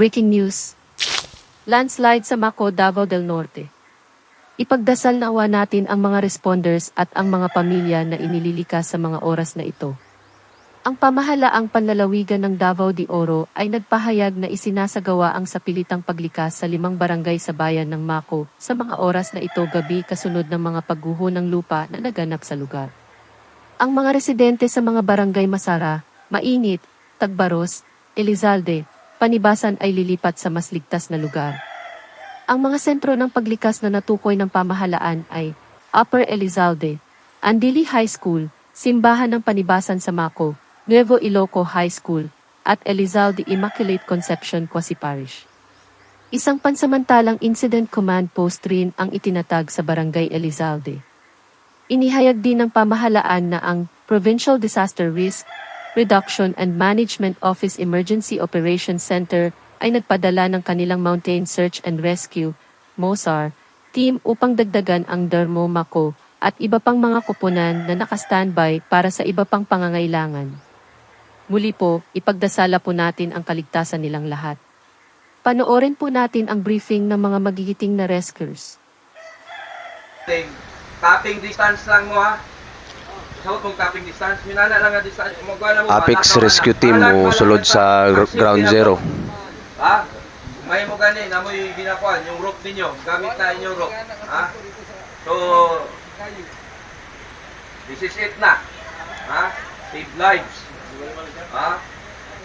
Breaking news. Landslide sa Maco, Davao del Norte. Ipagdasal nawa natin ang mga responders at ang mga pamilya na inililikas sa mga oras na ito. Ang pamahalaang panlalawigan ng Davao de Oro ay nagpahayag na isinasagawa ang sapilitang paglikas sa 5 barangay sa bayan ng Maco sa mga oras na ito gabi kasunod ng mga pagguho ng lupa na naganap sa lugar. Ang mga residente sa mga barangay Masara, Mainit, Tagbaros, Elizalde, Panibasan ay lilipat sa mas ligtas na lugar. Ang mga sentro ng paglikas na natukoy ng pamahalaan ay Upper Elizalde, Andili High School, Simbahan ng Panibasan sa Maco, Nuevo Iloco High School, at Elizalde Immaculate Conception Quasi Parish. Isang pansamantalang Incident Command Post rin ang itinatag sa Barangay Elizalde. Inihayag din ng pamahalaan na ang Provincial Disaster Risk Reduction and Management Office Emergency Operations Center ay nagpadala ng kanilang Mountain Search and Rescue, MOSAR, team upang dagdagan ang Dermo Maco at iba pang mga koponan na naka-standby para sa iba pang pangangailangan. Muli po, ipagdasala po natin ang kaligtasan nilang lahat. Panoorin po natin ang briefing ng mga magigiting na rescuers. Tapping distance lang mo ha. Sahot mong tapping distance. Minana lang nga distance. Apex Rescue Team mo sulod sa ground zero. Ha? May mo gani na mo'y ginakuan yung rope ninyo. Gamit na inyong rope. Ha? So, this is it na. Ha? Save lives. Ha?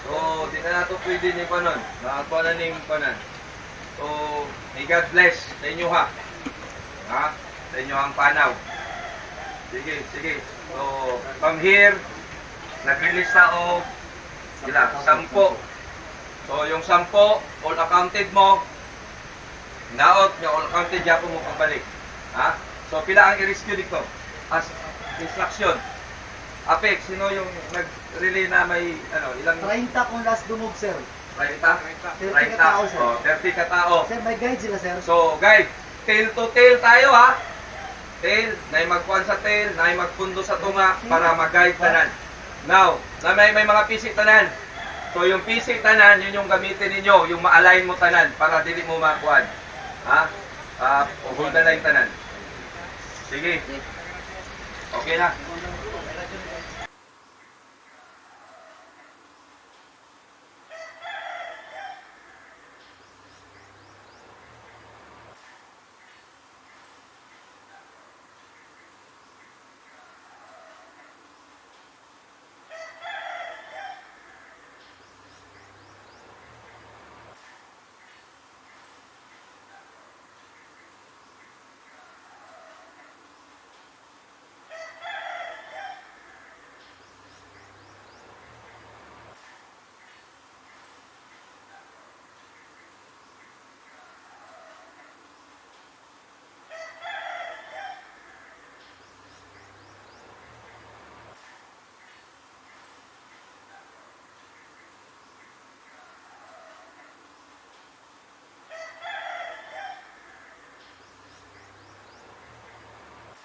So, di na nato pwede ni panon. Nakakuha na ni panon. So, may God bless sa inyo ha. Ha? Sa inyo ang panaw. Sige, sige. So, from here, nag-release na o sila, 10. So, yung 10, all accounted mo, naot nyo, all accounted, yapo mo pagbalik. Ha? So, pila ang i-rescue dito? As instruction. Apex, sino yung nag-relay na may, ilang... 30 kung last dumog, sir. 30? 30 katao, sir. Oh, 30 katao. Sir, may guide sila, sir. So, guys, tail to tail tayo, ha? Tail, na magkuhan sa tail, na magpundo sa tunga para mag-guide tanan. Now, na may mga pisik tanan. So, yung pisik tanan, yun yung gamitin ninyo, yung ma-align mo tanan para dili mo makuhan. Ha? Hold na yung tanan. Sige. Okay na.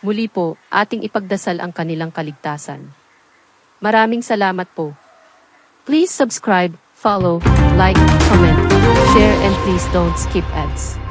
Muli po, ating ipagdasal ang kanilang kaligtasan. Maraming salamat po. Please subscribe, follow, like, comment, share and please don't skip ads.